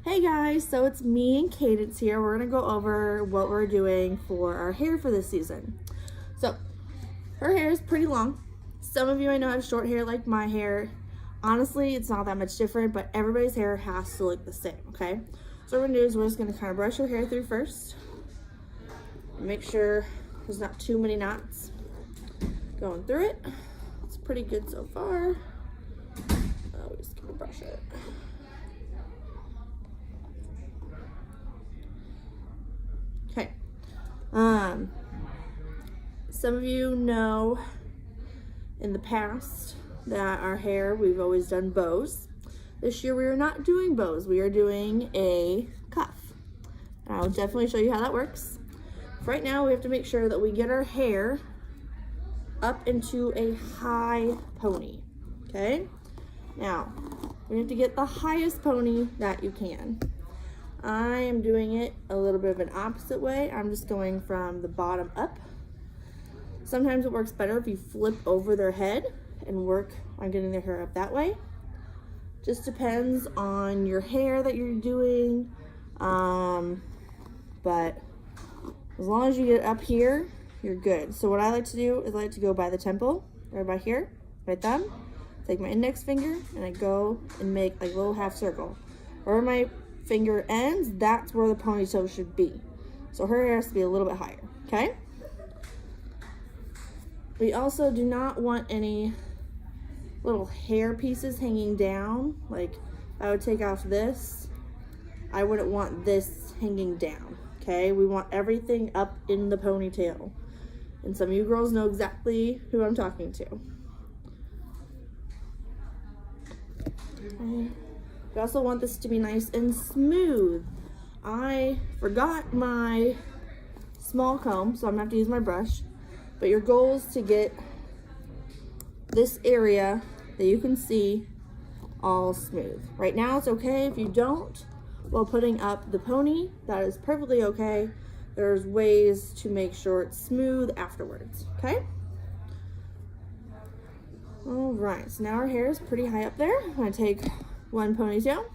Hey guys, so it's me and Cadence here. We're gonna go over what we're doing for our hair for this season. So her hair is pretty long. Some of you I know have short hair like my hair. Honestly, it's not that much different, but everybody's hair has to look the same, okay? So what we're gonna do is we're just gonna kind of brush your hair through first. Make sure there's not too many knots going through it. It's pretty good so far. We're just gonna brush it. Okay. Some of you know in the past that our hair, we've always done bows. This year we are not doing bows. We are doing a cuff. And I'll definitely show you how that works. Right now we have to make sure that we get our hair up into a high pony, okay? Now, we have to get the highest pony that you can. I am doing it a little bit of an opposite way. I'm just going from the bottom up. Sometimes it works better if you flip over their head and work on getting their hair up that way. Just depends on your hair that you're doing. But as long as you get it up here, you're good. So what I like to do is I like to go by the temple, or by here, my thumb, take my index finger, and I go and make like a little half circle. Where my finger ends, that's where the ponytail should be. So her hair has to be a little bit higher, okay? We also do not want any little hair pieces hanging down. Like, I would take off this. I wouldn't want this hanging down, okay? We want everything up in the ponytail. And some of you girls know exactly who I'm talking to. Okay. We also want this to be nice and smooth. I forgot my small comb, so I'm gonna have to use my brush. But your goal is to get this area that you can see all smooth. Right now it's okay if you don't while putting up the pony. That is perfectly okay. There's ways to make sure it's smooth afterwards, okay? All right, so now our hair is pretty high up there. I'm gonna take one ponytail,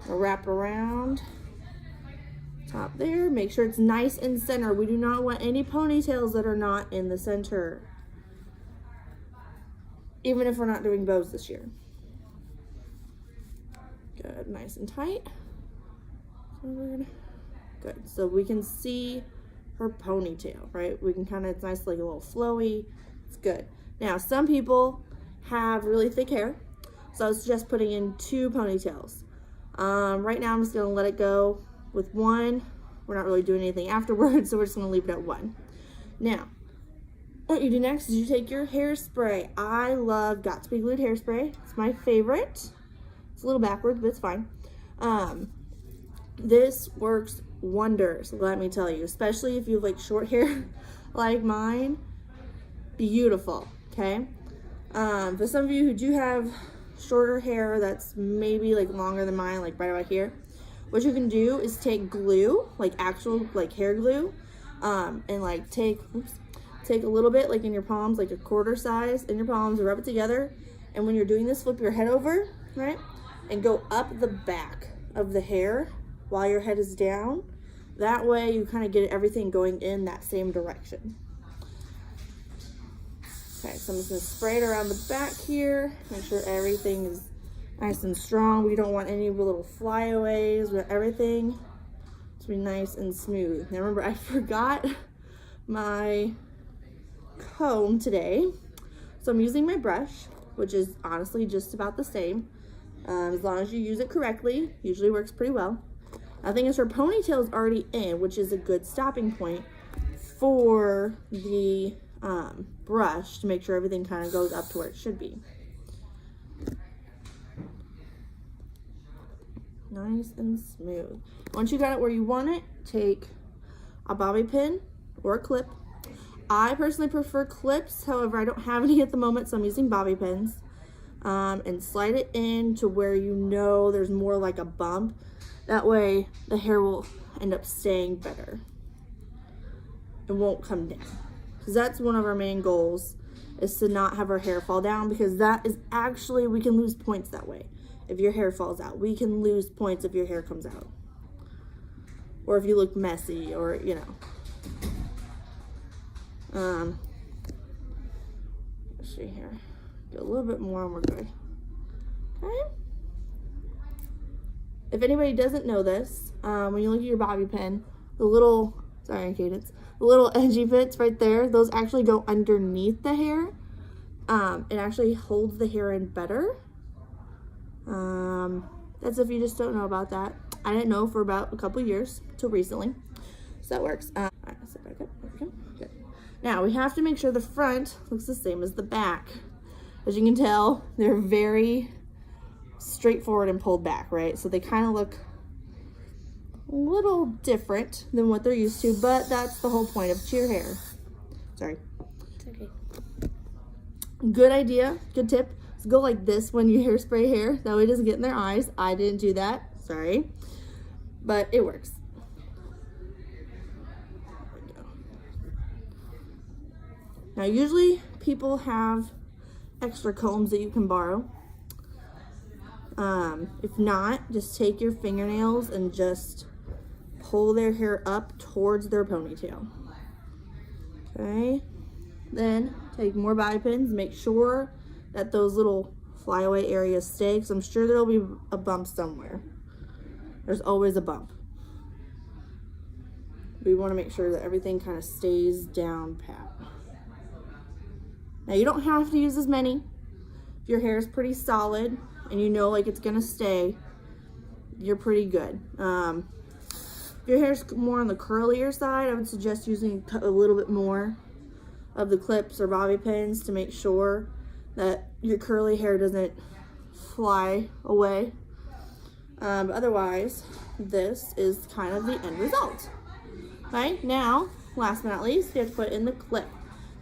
I'll wrap around top there. Make sure it's nice in center. We do not want any ponytails that are not in the center, even if we're not doing bows this year. Good, nice and tight. Good. Good, so we can see her ponytail, right? We can kind of, it's nice, like a little flowy. It's good. Now, some people have really thick hair, so I was just putting in 2 ponytails. Right now I'm just gonna let it go with 1. We're not really doing anything afterwards, so we're just gonna leave it at 1. Now, what you do next is you take your hairspray. I love Got2b Glued hairspray. It's my favorite. It's a little backwards, but it's fine. This works wonders, let me tell you, especially if you have like short hair like mine. Beautiful, okay? For some of you who do have shorter hair that's maybe like longer than mine, like right about here, what you can do is take glue, like actual like hair glue, and like take a little bit like in your palms, like a quarter size in your palms, rub it together, and when you're doing this, flip your head over, right, and go up the back of the hair while your head is down. That way you kind of get everything going in that same direction. Okay, so I'm just gonna spray it around the back here, make sure everything is nice and strong. We don't want any little flyaways, but everything to be nice and smooth. Now remember, I forgot my comb today, so I'm using my brush, which is honestly just about the same. As long as you use it correctly, usually works pretty well. I think it's her ponytail is already in, which is a good stopping point for the brush to make sure everything kind of goes up to where it should be. Nice and smooth. Once you got it where you want it, take a bobby pin or a clip. I personally prefer clips, however I don't have any at the moment, so I'm using bobby pins. And slide it in to where you know there's more like a bump. That way the hair will end up staying better. It won't come down. Because that's one of our main goals, is to not have our hair fall down, because that is actually, we can lose points that way. if your hair falls out. We can lose points if your hair comes out. Or if you look messy, or, you know. Let's see here. Get a little bit more and we're good. Okay. If anybody doesn't know this, when you look at your bobby pin, the little, sorry, Cadence, the little edgy bits right there, those actually go underneath the hair. It actually holds the hair in better. That's if you just don't know about that. I didn't know for about a couple years, till recently. So that works. All right, sit back up. There we go. Good. Now we have to make sure the front looks the same as the back. As you can tell, they're very straightforward and pulled back, right? So they kind of look a little different than what they're used to, but that's the whole point of cheer hair. Sorry. It's okay. Good idea, good tip. Is go like this when you hairspray hair. That way it doesn't get in their eyes. I didn't do that, sorry. But it works. There we go. Now usually people have extra combs that you can borrow. If not, just take your fingernails and just pull their hair up towards their ponytail. Okay, then take more bobby pins, make sure that those little flyaway areas stay, because I'm sure there'll be a bump somewhere. There's always a bump. We want to make sure that everything kind of stays down pat. Now you don't have to use as many. If your hair is pretty solid and you know like it's gonna stay, you're pretty good. If your hair's more on the curlier side, I would suggest using a little bit more of the clips or bobby pins to make sure that your curly hair doesn't fly away. But otherwise, this is kind of the end result. Okay, now, last but not least, you have to put in the clip.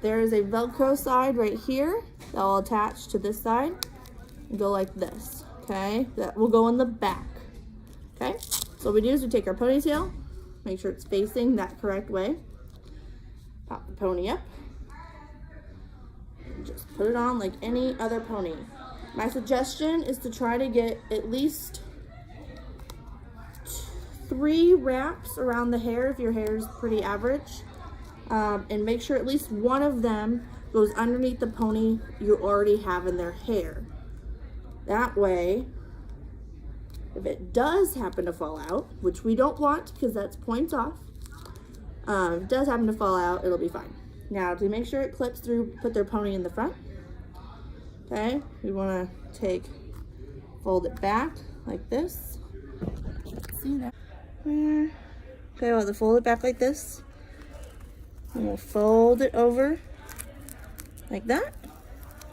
There is a Velcro side right here that will attach to this side and go like this, okay? That will go in the back, okay? So what we do is we take our ponytail, make sure it's facing that correct way, pop the pony up, and just put it on like any other pony. My suggestion is to try to get at least 3 wraps around the hair if your hair is pretty average. And make sure at least one of them goes underneath the pony you already have in their hair. That way, if it does happen to fall out, which we don't want because that's points off, if it does happen to fall out, it'll be fine. Now, to make sure it clips through, put their pony in the front. Okay, we want to fold it back like this. See that? Okay, we'll have to fold it back like this. And we'll fold it over like that.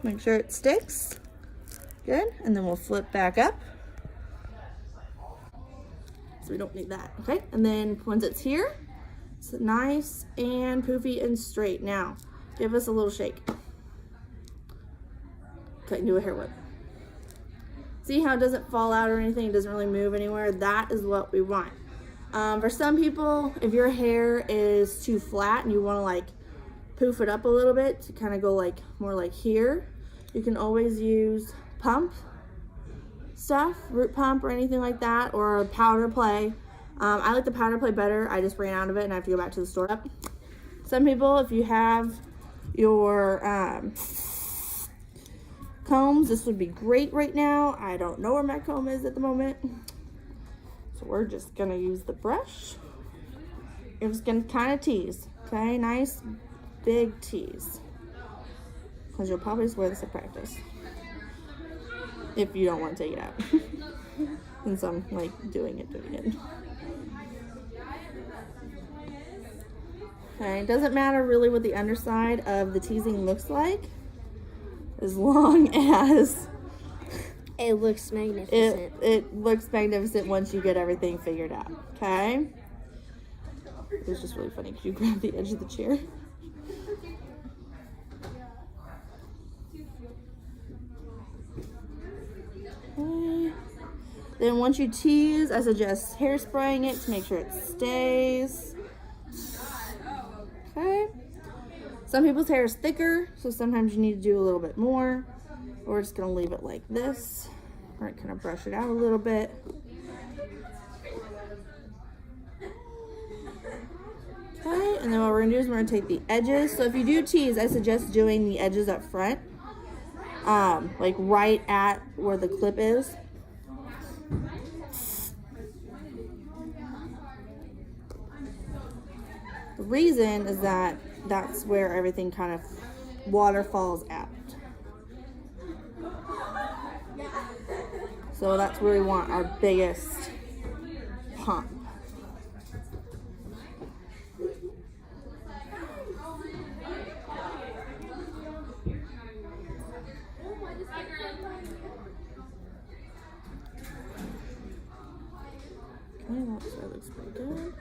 Make sure it sticks. Good. And then we'll flip back up. So we don't need that. Okay. And then once it's here, it's nice and poofy and straight. Now, give us a little shake. Okay, do a hair whip. See how it doesn't fall out or anything? It doesn't really move anywhere. That is what we want. For some people, if your hair is too flat and you want to like poof it up a little bit to kind of go like more like here, you can always use pump stuff, root pump or anything like that, or powder play. I like the powder play better. I just ran out of it and I have to go back to the store. Some people, if you have your combs, this would be great right now. I don't know where my comb is at the moment. So we're just gonna use the brush. You're just gonna kind of tease, okay? Nice big tease. Because you'll probably just wear this at practice. If you don't want to take it out. Since I'm like doing it. Okay, it doesn't matter really what the underside of the teasing looks like, as long as it looks magnificent. It looks magnificent once you get everything figured out, okay? It was just really funny because you grabbed the edge of the chair. Okay. Then once you tease, I suggest hairspraying it to make sure it stays. Okay. Some people's hair is thicker, so sometimes you need to do a little bit more. We're just gonna leave it like this. All right, kind of brush it out a little bit. Okay, and then what we're gonna do is we're gonna take the edges. So if you do tease, I suggest doing the edges up front, like right at where the clip is. The reason is that that's where everything kind of waterfalls out. So that's where we want our biggest pump. Okay, that looks pretty good.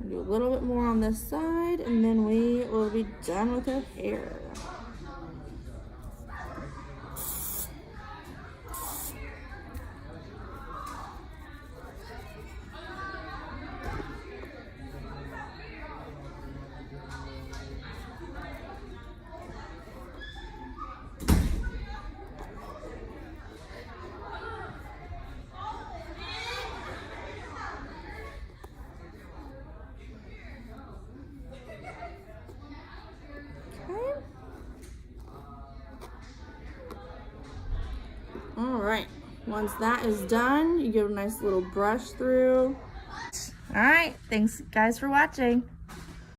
Do a little bit more on this side, and then we will be done with our hair. All right, once that is done, you give a nice little brush through. All right, thanks guys for watching.